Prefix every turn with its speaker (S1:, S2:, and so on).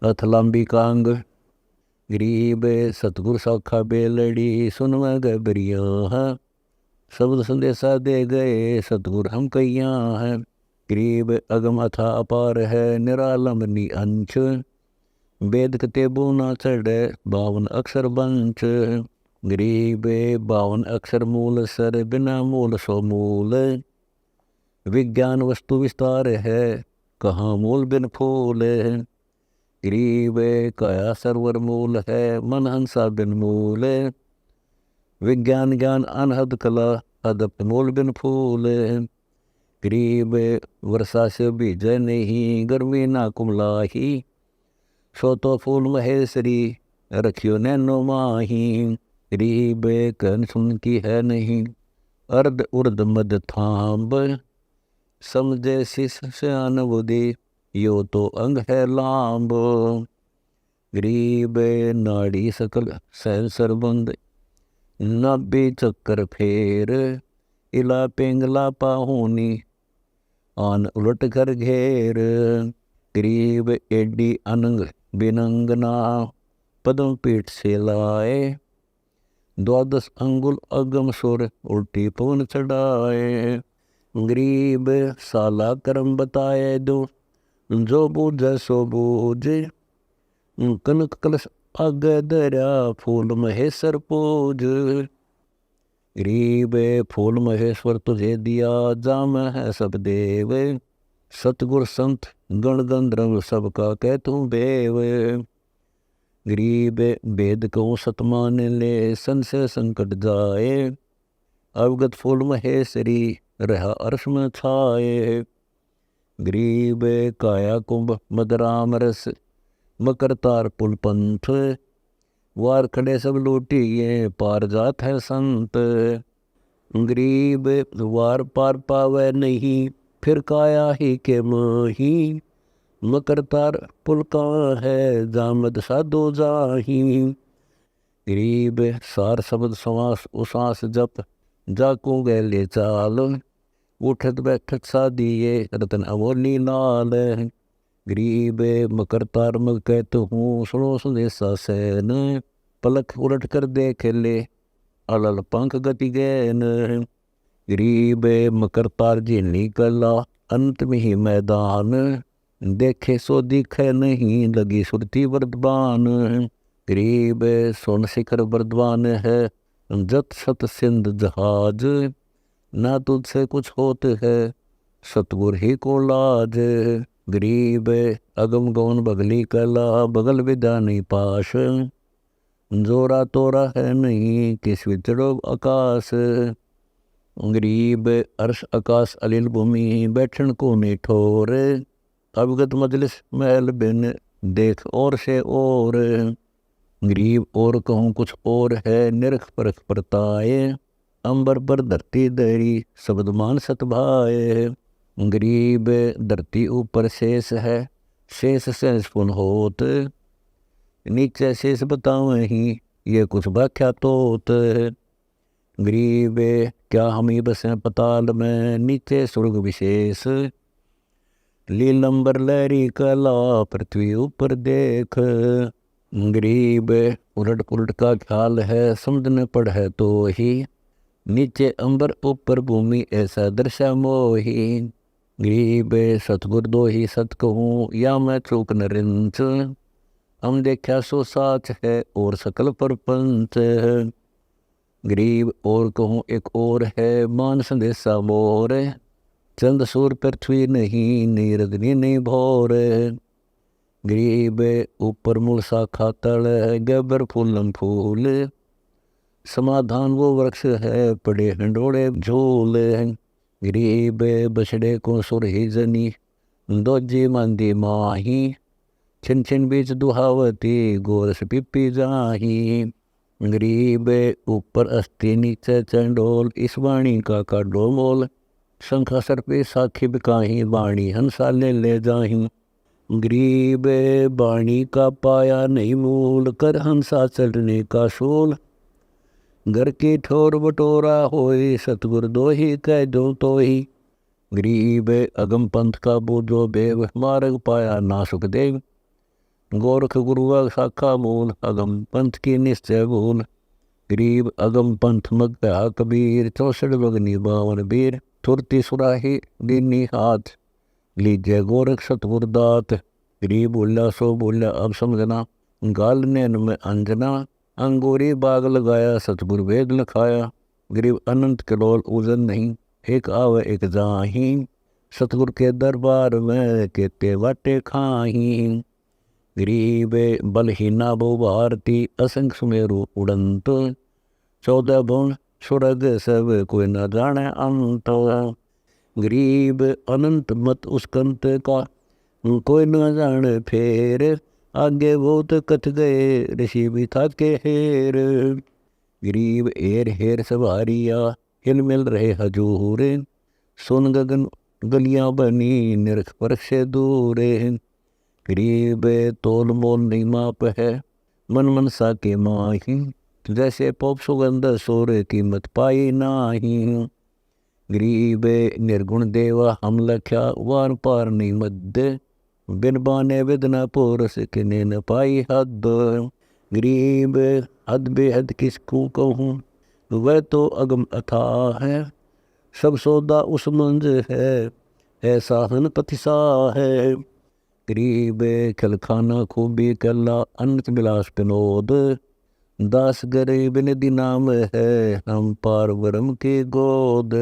S1: अथलांबी Kong गरीब सतगुर साखा बेलड़ी सुनव गबरिया है। शब्द संदेशा दे गए सतगुर हम कैया है। गरीब अगम अथा अपार है निरालम नि अंश। वेद कतेबू ना चढ़े 52 अक्षर बंच। गरीब 52 अक्षर मूल सर बिना मूल सो मूल। विज्ञान वस्तु विस्तार है कहाँ मूल बिन फूल। गरीब काया सरवर मूल है मन हंसा बिन मूल। विज्ञान ज्ञान अनहद कला अदप मूल बिन फूल। गरीब वर्षा से बीजे नहीं गर्मी ना कुमलाही। सो तो फूल महेश्वरी रखियो नैनो माही। गरीब कहन सुन की है नहीं अर्ध उर्द मद थांब। समझे शिष सयान बुद्धि यो तो अंग है लांब। गरीब नाड़ी सकल सहसर बंद नब्बे चक्कर फेर। इला पेंगला पाहुनी आन उलट कर घेर। गरीब एडी अनंग बिनंगना पद्म पीठ से लाए। 12 अंगुल अगम सुर उल्टी पवन चढ़ाए। गरीब साला कर्म बताए दो जो बूझ सो बूझ। कनक कलश आग दरिया फूल महेश्वर पूज। गरीब फूल महेश्वर तुझे दिया जाम है सब देव। सतगुर संत गण गंधर्व सबका कह तू बेव। गरीब वेद को सतमान ले संशय संकट जाए। अवगत फूल महेश्वरी रहा अर्श में छाए। गरीब काया कुंभ मदराम रस मकर तार पुल पंथ। वार खड़े सब लूटिए पार जात है संत। गरीब वार पार पावे नहीं फिर काया ही के मोही। मकर तार पुल का है जामद साधो जाही। गरीब सार शब्द समास उसास जप जाको गए ले चाल। उठत बैठत सादिए रतन अमोली लाल। गरीब मकर तार मग कहते हूँ सुनो संदेशा सैन। पलक उलट कर देख ले अलल पंख गति गैन। गरीब मकर तार झीलनी कला अंत में ही मैदान। देखे सो दिखे नहीं लगी सुरती वर्धमान। गरीब सोन शिखर वर्धमान है जत सत सिंध जहाज। ना तुझसे कुछ होते है सतगुर ही को लाज। गरीब अगम गौन बगली कला बगल विद्या नहीं पाश। जोरा तोरा है नहीं किस विचड़ो आकाश। गरीब अर्श आकाश अलिल भूमि बैठन को नहीं ठोर। अवगत मजलिस महल बिन देख और से और। गरीब और कहूँ कुछ और है निरख परख परताए। अंबर पर धरती दरी शब्द मान सतभाए। गरीब धरती ऊपर शेष है शेष शेष पुन होत। नीचे शेष बताओ ही ये कुछ व्याख्या तोत। गरीब क्या हम ही बसें पताल में नीचे स्वर्ग विशेष। लीलंबर लहरी कला पृथ्वी ऊपर देख। गरीब उलट पुलट का ख्याल है समझने पड़ है तो ही। नीचे अंबर ऊपर भूमि ऐसा दर्शा मोही। गरीब सतगुर दो ही सत कहूँ या मैं चूक न रिंच। हम देखा सो साच है और सकल परपंच। गरीब और कहूँ एक और है मान संदेशा मोर। चंद सूर पृथ्वी नहीं नीरदनी नहीं भोर। गरीब ऊपर मूल शाखा तल गबर फूलम फूल। समाधान वो वृक्ष है पड़े हंडोड़े झूल। गरीब बछड़े को सुर ही जनी दोजी मंदी माही। छिन छिन बीच दुहावती गोरस पिपी जाही। गरीब ऊपर अस्थि नीचे चंडोल इस वाणी का डोमोल। शंखा सर पे साखी बिकाही वाणी हंसा ले जाही। गरीब वाणी का पाया नहीं मूल कर हंसा चढ़ने का शूल। घर की ठोर बटोरा होए सतगुर दो ही कह दो तो ही। गरीब अगम पंथ का बूझो बेव मार्ग पाया ना सुखदेव। गोरख गुरुआ शाखा मूल, अगम पंथ की निश्चय भूल। गरीब अगम पंथ मग कहा कबीर, 64 बगनी 52 बीर। तुरती सुराही दीनी हाथ, लीजिए गोरख सतगुर दात। गरीब बोला सो बोला अब समझना, गाल नैन में अंजना। अंगूरी बाग लगाया सतगुर वेद लिखाया। गरीब अनंत कलोल उजन नहीं, एक आवे एक जाही। सतगुर के दरबार में केते वाटे खाही। गरीब बलहीना बहु भारती, असंख्य सुमेरु उड़ंत। 14 भुवन स्वर्ग सब कोई न जाने अंत। गरीब अनंत मत उसकंत का, कोई न जाने फेर। आगे बहुत कथ गए ऋषि भी था के हेर। गरीब एर हेर सवारिया, हिल मिल रहे हजूर। सुन गगन गलियां बनी, निरख परख से दूर। गरीब तोल मोल नहीं माप है, मन मन सा के माही। जैसे पोप सुगंध सोर कीमत पाई नाही। गरीब निर्गुण देवा हम लख्या, वार पार नहीं मध्य। बिन बाने विदना पोरस किने न पाई हद। गरीब हद बेहद किसको कहूँ, वह तो अगम अथाह है। सब सौदा उस मंज है, ऐसा हन पतिसा है। गरीब खलखाना खूबी कला, अनंत विलास विनोद। दास गरीब निधि नाम है, हम पार ब्रह्म की गोद।